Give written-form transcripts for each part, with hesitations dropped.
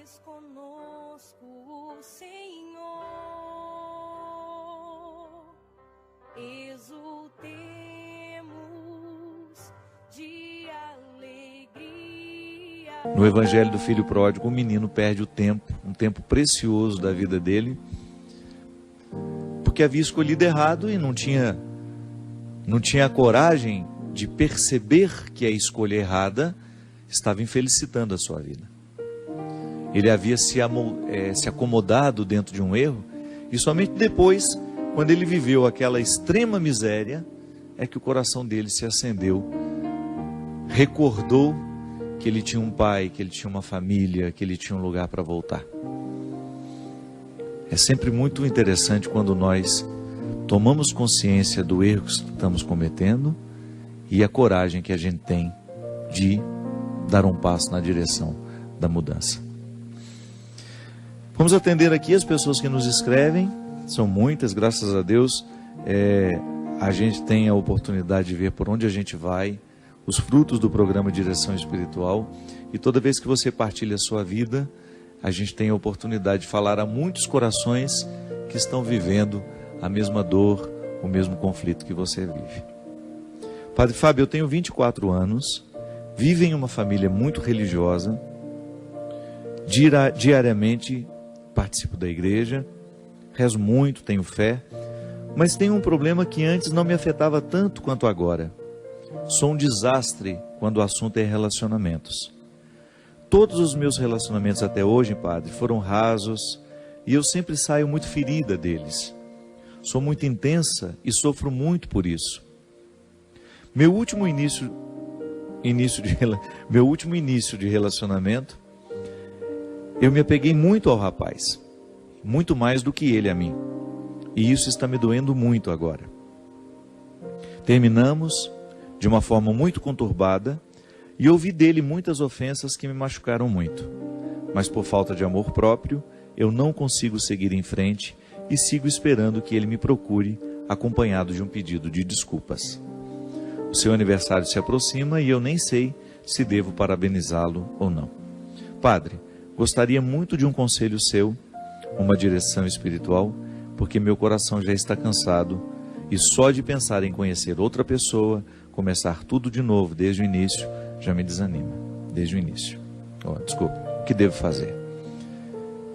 és conosco, Senhor, exultemos de alegria. No Evangelho do Filho Pródigo, o menino perde o tempo, um tempo precioso da vida dele, porque havia escolhido errado e não tinha a coragem de perceber que a escolha errada estava infelicitando a sua vida. Ele havia se acomodado dentro de um erro, e somente depois, quando ele viveu aquela extrema miséria, é que o coração dele se acendeu, recordou que ele tinha um pai, que ele tinha uma família, que ele tinha um lugar para voltar. É sempre muito interessante quando nós tomamos consciência do erro que estamos cometendo e a coragem que a gente tem de dar um passo na direção da mudança. Vamos atender aqui as pessoas que nos escrevem, são muitas, graças a Deus. A gente tem a oportunidade de ver por onde a gente vai, os frutos do programa Direção Espiritual, e toda vez que você partilha a sua vida, a gente tem a oportunidade de falar a muitos corações que estão vivendo a mesma dor, o mesmo conflito que você vive. Padre Fábio, eu tenho 24 anos, vivo em uma família muito religiosa, diariamente participo da igreja, rezo muito, tenho fé, mas tenho um problema que antes não me afetava tanto quanto agora. Sou um desastre quando o assunto é relacionamentos. Todos os meus relacionamentos até hoje, padre, foram rasos e eu sempre saio muito ferida deles. Sou muito intensa e sofro muito por isso. Meu último início de relacionamento, eu me apeguei muito ao rapaz, muito mais do que ele a mim. E isso está me doendo muito agora. Terminamos de uma forma muito conturbada e ouvi dele muitas ofensas que me machucaram muito. Mas por falta de amor próprio, eu não consigo seguir em frente e sigo esperando que ele me procure, acompanhado de um pedido de desculpas. O seu aniversário se aproxima e eu nem sei se devo parabenizá-lo ou não. Padre, gostaria muito de um conselho seu, uma direção espiritual, porque meu coração já está cansado e só de pensar em conhecer outra pessoa, começar tudo de novo desde o início, já me desanima, desde o início. Desculpa, o que devo fazer?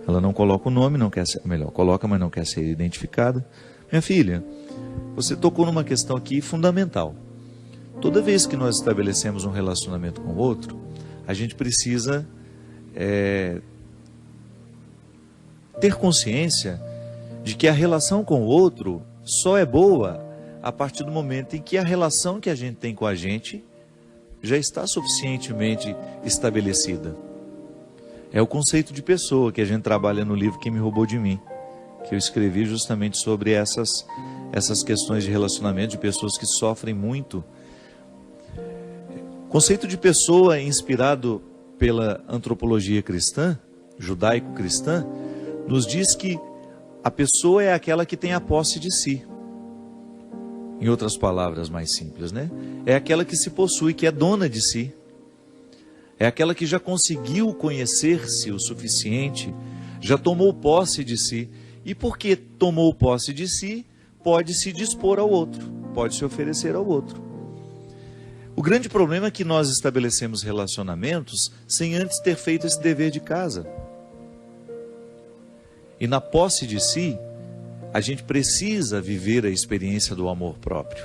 Ela não coloca o nome, não quer ser, melhor, coloca, mas não quer ser identificada. Minha filha, você tocou numa questão aqui fundamental. Toda vez que nós estabelecemos um relacionamento com o outro, a gente precisa ter consciência de que a relação com o outro só é boa a partir do momento em que a relação que a gente tem com a gente já está suficientemente estabelecida. É o conceito de pessoa que a gente trabalha no livro Quem Me Roubou de Mim, que eu escrevi justamente sobre essas questões de relacionamento, de pessoas que sofrem muito. O conceito de pessoa inspirado pela antropologia cristã, judaico-cristã, nos diz que a pessoa é aquela que tem a posse de si. Em outras palavras mais simples, né? É aquela que se possui, que é dona de si. É aquela que já conseguiu conhecer-se o suficiente, já tomou posse de si. E porque tomou posse de si, pode se dispor ao outro, pode se oferecer ao outro. O grande problema é que nós estabelecemos relacionamentos sem antes ter feito esse dever de casa. E na posse de si, a gente precisa viver a experiência do amor próprio.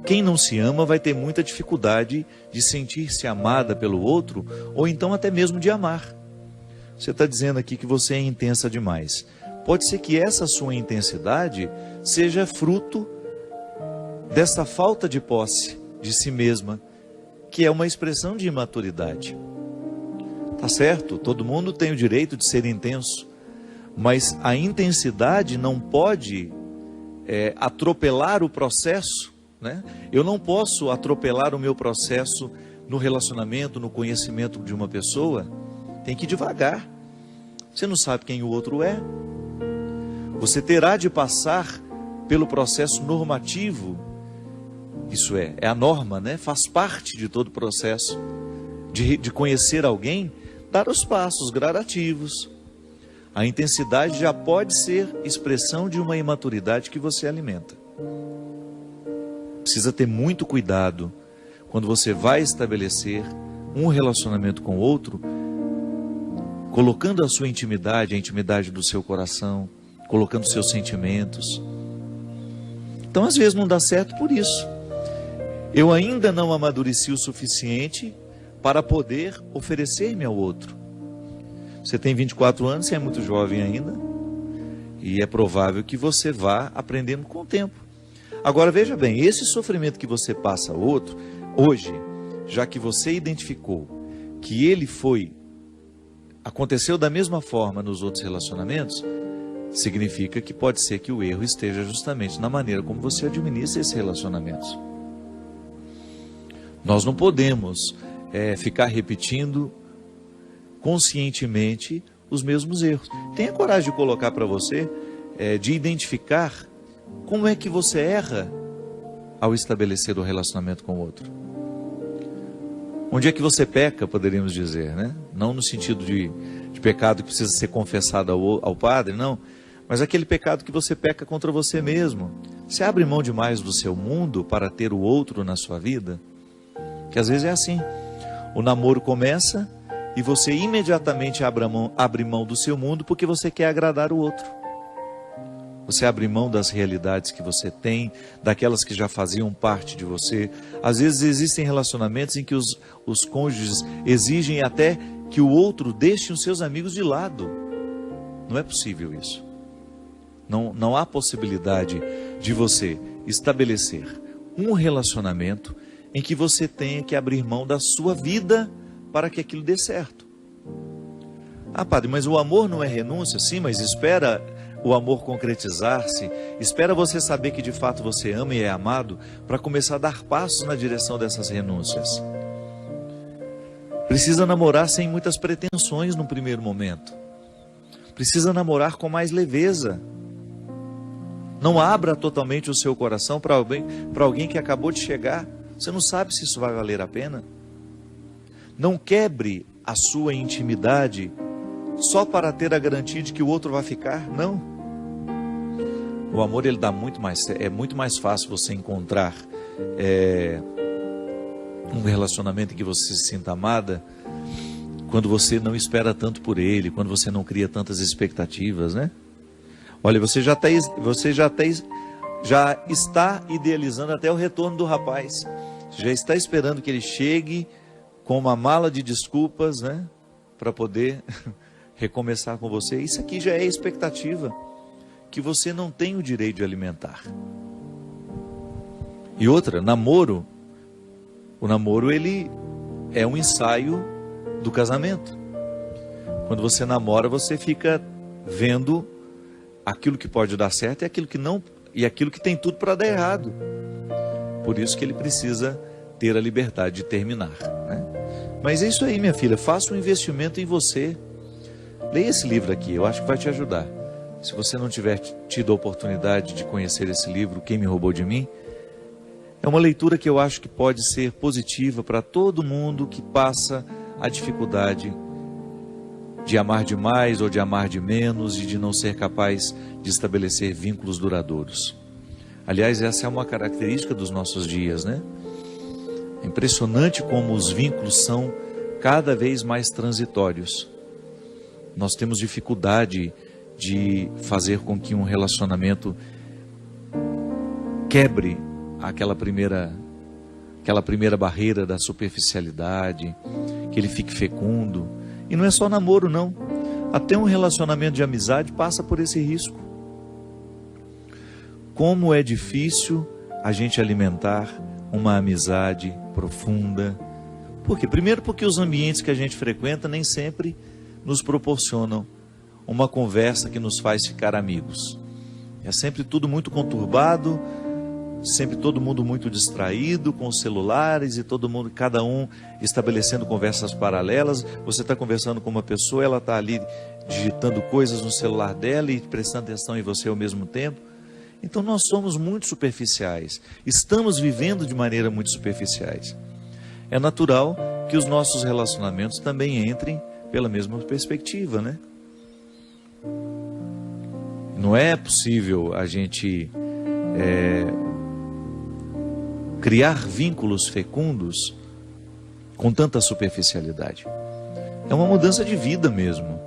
Quem não se ama vai ter muita dificuldade de sentir-se amada pelo outro, ou então até mesmo de amar. Você está dizendo aqui que você é intensa demais. Pode ser que essa sua intensidade seja fruto dessa falta de posse de si mesma, que é uma expressão de imaturidade. Tá certo? Todo mundo tem o direito de ser intenso, mas a intensidade não pode atropelar o processo, né? Eu não posso atropelar o meu processo no relacionamento, no conhecimento de uma pessoa. Tem que ir devagar. Você não sabe quem o outro é. Você terá de passar pelo processo normativo. Isso é a norma, né? Faz parte de todo o processo de conhecer alguém, dar os passos gradativos. A intensidade já pode ser expressão de uma imaturidade que você alimenta. Precisa ter muito cuidado quando você vai estabelecer um relacionamento com outro, colocando a sua intimidade, a intimidade do seu coração, colocando seus sentimentos. Então, às vezes não dá certo por isso. Eu ainda não amadureci o suficiente para poder oferecer-me ao outro. Você tem 24 anos, você é muito jovem ainda, e é provável que você vá aprendendo com o tempo. Agora veja bem, esse sofrimento que você passa ao outro, hoje, já que você identificou que ele aconteceu da mesma forma nos outros relacionamentos, significa que pode ser que o erro esteja justamente na maneira como você administra esses relacionamentos. Nós não podemos ficar repetindo conscientemente os mesmos erros. Tenha coragem de colocar para você, de identificar como é que você erra ao estabelecer o relacionamento com o outro. Onde é que você peca, poderíamos dizer, né? Não no sentido de pecado que precisa ser confessado ao padre, não. Mas aquele pecado que você peca contra você mesmo. Você abre mão demais do seu mundo para ter o outro na sua vida? Que às vezes é assim. O namoro começa e você imediatamente abre mão do seu mundo porque você quer agradar o outro. Você abre mão das realidades que você tem, daquelas que já faziam parte de você. Às vezes existem relacionamentos em que os cônjuges exigem até que o outro deixe os seus amigos de lado. Não é possível isso. Não há possibilidade de você estabelecer um relacionamento em que você tenha que abrir mão da sua vida para que aquilo dê certo. Ah, padre, mas o amor não é renúncia? Sim, mas espera o amor concretizar-se, espera você saber que de fato você ama e é amado, para começar a dar passos na direção dessas renúncias. Precisa namorar sem muitas pretensões no primeiro momento. Precisa namorar com mais leveza. Não abra totalmente o seu coração para alguém que acabou de chegar. Você não sabe se isso vai valer a pena. Não quebre a sua intimidade só para ter a garantia de que o outro vai ficar. Não. O amor, ele dá é muito mais fácil você encontrar um relacionamento em que você se sinta amada quando você não espera tanto por ele, quando você não cria tantas expectativas, né? Olha, você já está idealizando até o retorno do rapaz. Você já está esperando que ele chegue com uma mala de desculpas, né? Para poder recomeçar com você. Isso aqui já é expectativa que você não tem o direito de alimentar. E outra, namoro. O namoro, ele é um ensaio do casamento. Quando você namora, você fica vendo aquilo que pode dar certo e aquilo que não, e aquilo que tem tudo para dar errado. Por isso que ele precisa ter a liberdade de terminar, né? Mas é isso aí, minha filha, faça um investimento em você. Leia esse livro aqui, eu acho que vai te ajudar. Se você não tiver tido a oportunidade de conhecer esse livro, Quem Me Roubou de Mim, é uma leitura que eu acho que pode ser positiva para todo mundo que passa a dificuldade de amar demais ou de amar de menos e de não ser capaz de estabelecer vínculos duradouros. Aliás, essa é uma característica dos nossos dias, né? É impressionante como os vínculos são cada vez mais transitórios. Nós temos dificuldade de fazer com que um relacionamento quebre aquela primeira barreira da superficialidade, que ele fique fecundo. E não é só namoro, não. Até um relacionamento de amizade passa por esse risco. Como é difícil a gente alimentar uma amizade profunda. Por quê? Primeiro porque os ambientes que a gente frequenta nem sempre nos proporcionam uma conversa que nos faz ficar amigos. É sempre tudo muito conturbado, sempre todo mundo muito distraído com os celulares e cada um estabelecendo conversas paralelas. Você está conversando com uma pessoa, ela está ali digitando coisas no celular dela e prestando atenção em você ao mesmo tempo. Então nós somos muito superficiais, estamos vivendo de maneira muito superficiais. É natural que os nossos relacionamentos também entrem pela mesma perspectiva, né? Não é possível a gente criar vínculos fecundos com tanta superficialidade. É uma mudança de vida mesmo.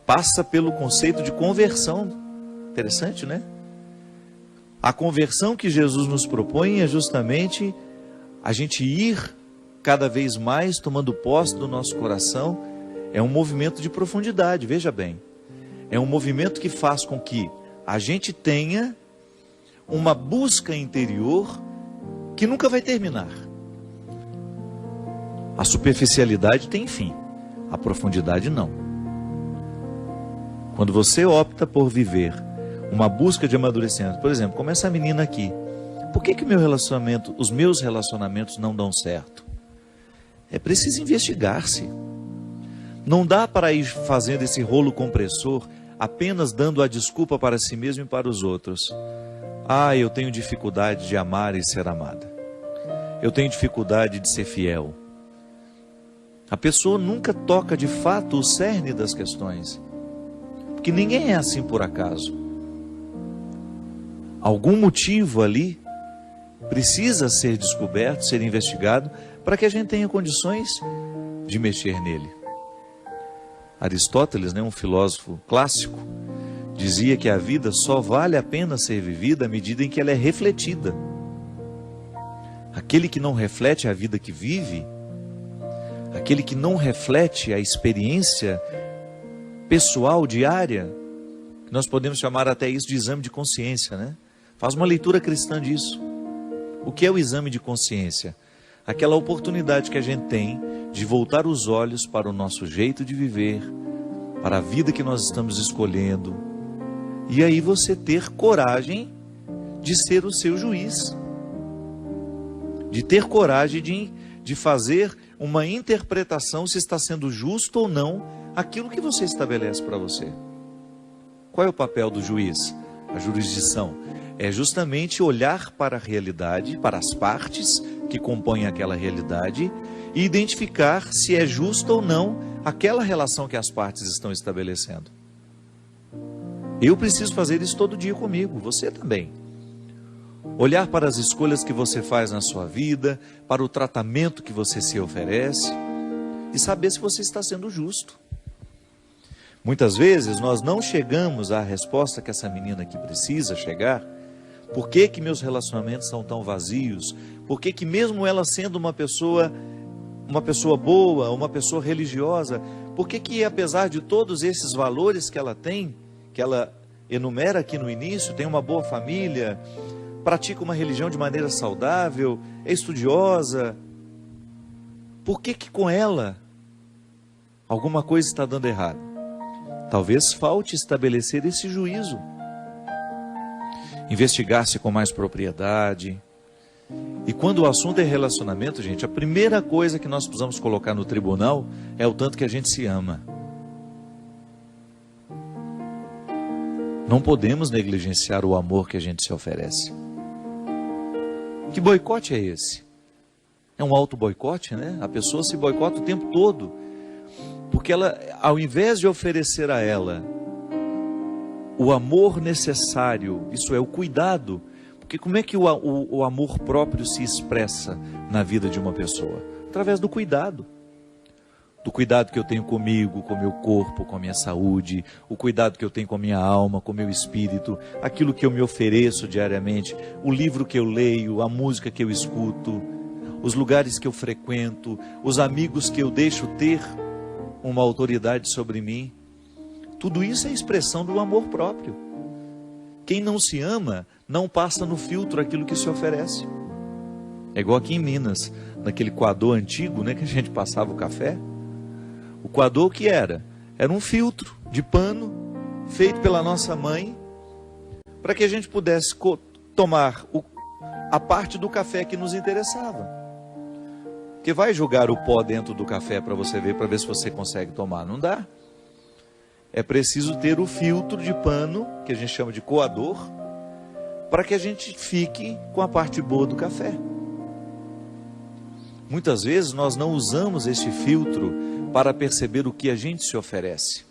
Passa pelo conceito de conversão. Interessante, né? A conversão que Jesus nos propõe é justamente a gente ir cada vez mais tomando posse do nosso coração. É um movimento de profundidade, veja bem. É um movimento que faz com que a gente tenha uma busca interior que nunca vai terminar. A superficialidade tem fim, a profundidade não. Quando você opta por viver uma busca de amadurecimento, por exemplo, como essa menina aqui, por que os meus relacionamentos não dão certo? É preciso investigar-se. Não dá para ir fazendo esse rolo compressor, apenas dando a desculpa para si mesmo e para os outros. Ah, eu tenho dificuldade de amar e ser amada. Eu tenho dificuldade de ser fiel. A pessoa nunca toca de fato o cerne das questões. Porque ninguém é assim por acaso. Algum motivo ali precisa ser descoberto, ser investigado, para que a gente tenha condições de mexer nele. Aristóteles, um filósofo clássico, dizia que a vida só vale a pena ser vivida à medida em que ela é refletida. Aquele que não reflete a vida que vive, aquele que não reflete a experiência pessoal, diária, nós podemos chamar até isso de exame de consciência, né? Faz uma leitura cristã disso. O que é o exame de consciência? Aquela oportunidade que a gente tem de voltar os olhos para o nosso jeito de viver, para a vida que nós estamos escolhendo, e aí você ter coragem de ser o seu juiz, de ter coragem de fazer uma interpretação se está sendo justo ou não aquilo que você estabelece para você. Qual é o papel do juiz? A jurisdição é justamente olhar para a realidade, para as partes que compõem aquela realidade e identificar se é justa ou não aquela relação que as partes estão estabelecendo. Eu preciso fazer isso todo dia comigo, você também. Olhar para as escolhas que você faz na sua vida, para o tratamento que você se oferece e saber se você está sendo justo. Muitas vezes nós não chegamos à resposta que essa menina aqui precisa chegar. Por que que meus relacionamentos são tão vazios? Por que que mesmo ela sendo uma pessoa boa, uma pessoa religiosa, por que que apesar de todos esses valores que ela tem, que ela enumera aqui no início, tem uma boa família, pratica uma religião de maneira saudável, é estudiosa, por que que com ela alguma coisa está dando errado? Talvez falte estabelecer esse juízo, investigar-se com mais propriedade. E quando o assunto é relacionamento, gente, a primeira coisa que nós precisamos colocar no tribunal é o tanto que a gente se ama. Não podemos negligenciar o amor que a gente se oferece. Que boicote é esse? É um auto-boicote, né? A pessoa se boicota o tempo todo. Porque ela, ao invés de oferecer a ela o amor necessário, isso é, o cuidado, porque como é que o amor próprio se expressa na vida de uma pessoa? Através do cuidado que eu tenho comigo, com o meu corpo, com a minha saúde, o cuidado que eu tenho com a minha alma, com o meu espírito, aquilo que eu me ofereço diariamente, o livro que eu leio, a música que eu escuto, os lugares que eu frequento, os amigos que eu deixo ter uma autoridade sobre mim. Tudo isso é expressão do amor próprio. Quem não se ama, não passa no filtro aquilo que se oferece. É igual aqui em Minas, naquele coador antigo, né, que a gente passava o café. O coador que era? Era um filtro de pano, feito pela nossa mãe, para que a gente pudesse tomar a parte do café que nos interessava. Porque vai jogar o pó dentro do café para você ver, para ver se você consegue tomar. Não dá. É preciso ter o filtro de pano, que a gente chama de coador, para que a gente fique com a parte boa do café. Muitas vezes nós não usamos esse filtro para perceber o que a gente se oferece.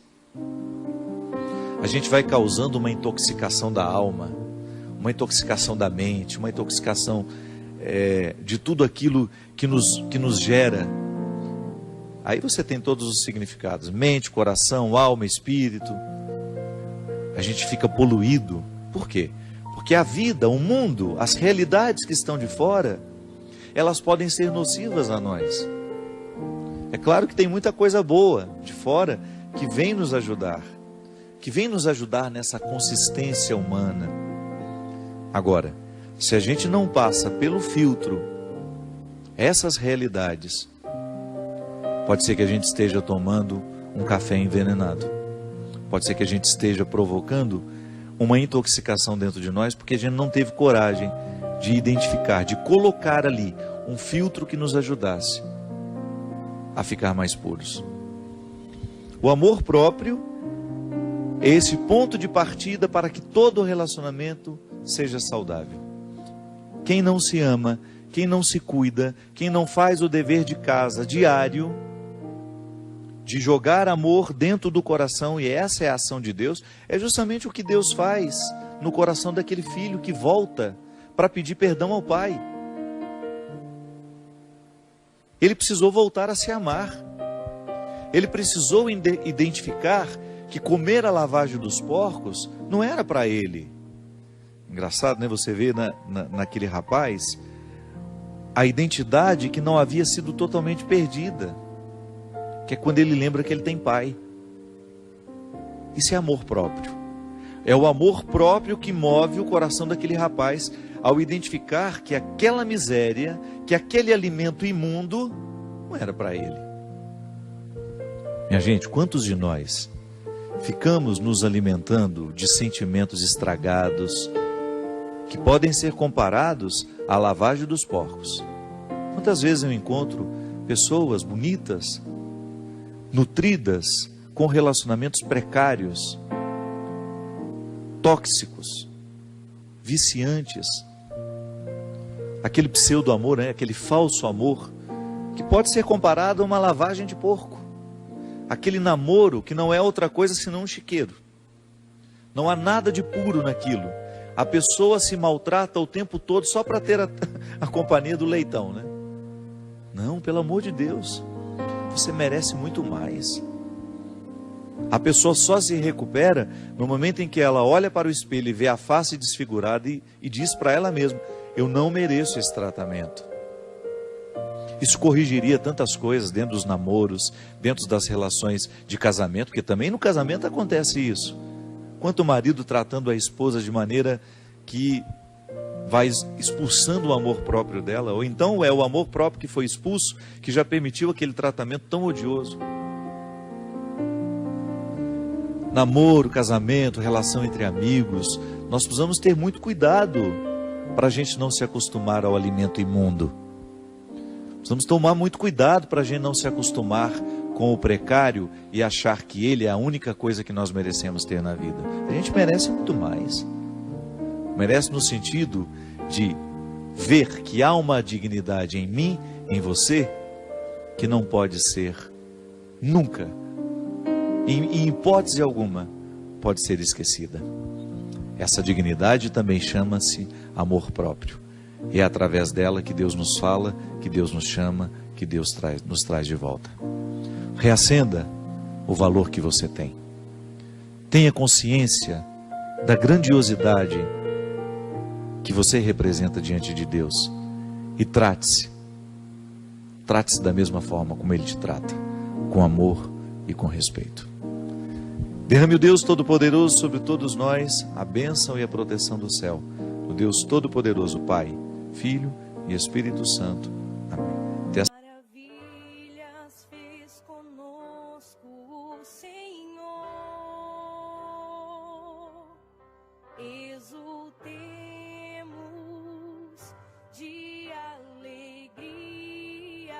A gente vai causando uma intoxicação da alma, uma intoxicação da mente, uma intoxicação de tudo aquilo que nos gera. Aí você tem todos os significados: mente, coração, alma, espírito. A gente fica poluído. Por quê? Porque a vida, o mundo, as realidades que estão de fora, elas podem ser nocivas a nós. É claro que tem muita coisa boa de fora que vem nos ajudar, nessa consistência humana. Agora, se a gente não passa pelo filtro essas realidades, pode ser que a gente esteja tomando um café envenenado. Pode ser que a gente esteja provocando uma intoxicação dentro de nós, porque a gente não teve coragem de identificar, de colocar ali um filtro que nos ajudasse a ficar mais puros. O amor próprio é esse ponto de partida para que todo relacionamento seja saudável. Quem não se ama, quem não se cuida, quem não faz o dever de casa diário, de jogar amor dentro do coração, e essa é a ação de Deus, é justamente o que Deus faz no coração daquele filho que volta para pedir perdão ao pai. Ele precisou voltar a se amar. Ele precisou identificar que comer a lavagem dos porcos não era para ele. Engraçado, né? Você vê naquele rapaz a identidade que não havia sido totalmente perdida, que é quando ele lembra que ele tem pai. Isso é amor próprio. É o amor próprio que move o coração daquele rapaz ao identificar que aquela miséria, que aquele alimento imundo não era para ele. Minha gente, quantos de nós ficamos nos alimentando de sentimentos estragados que podem ser comparados à lavagem dos porcos? Quantas vezes eu encontro pessoas bonitas, nutridas, com relacionamentos precários, tóxicos, viciantes, aquele pseudo-amor, né? Aquele falso amor, que pode ser comparado a uma lavagem de porco, aquele namoro que não é outra coisa senão um chiqueiro, não há nada de puro naquilo, a pessoa se maltrata o tempo todo só para ter a companhia do leitão, né? Não, pelo amor de Deus, você merece muito mais. A pessoa só se recupera no momento em que ela olha para o espelho e vê a face desfigurada e diz para ela mesma: eu não mereço esse tratamento. Isso corrigiria tantas coisas dentro dos namoros, dentro das relações de casamento, porque também no casamento acontece isso. Quanto o marido tratando a esposa de maneira que vai expulsando o amor próprio dela, ou então é o amor próprio que foi expulso, que já permitiu aquele tratamento tão odioso. Namoro, casamento, relação entre amigos, nós precisamos ter muito cuidado para a gente não se acostumar ao alimento imundo. Precisamos tomar muito cuidado para a gente não se acostumar com o precário e achar que ele é a única coisa que nós merecemos ter na vida. A gente merece muito mais. Merece no sentido de ver que há uma dignidade em mim, em você, que não pode ser nunca, em hipótese alguma, pode ser esquecida. Essa dignidade também chama-se amor próprio. E é através dela que Deus nos fala, que Deus nos chama, que Deus nos traz de volta. Reacenda o valor que você tem. Tenha consciência da grandiosidade que você representa diante de Deus. E trate-se da mesma forma como Ele te trata, com amor e com respeito. Derrame o Deus Todo-Poderoso sobre todos nós a bênção e a proteção do céu. O Deus Todo-Poderoso, Pai, Filho e Espírito Santo,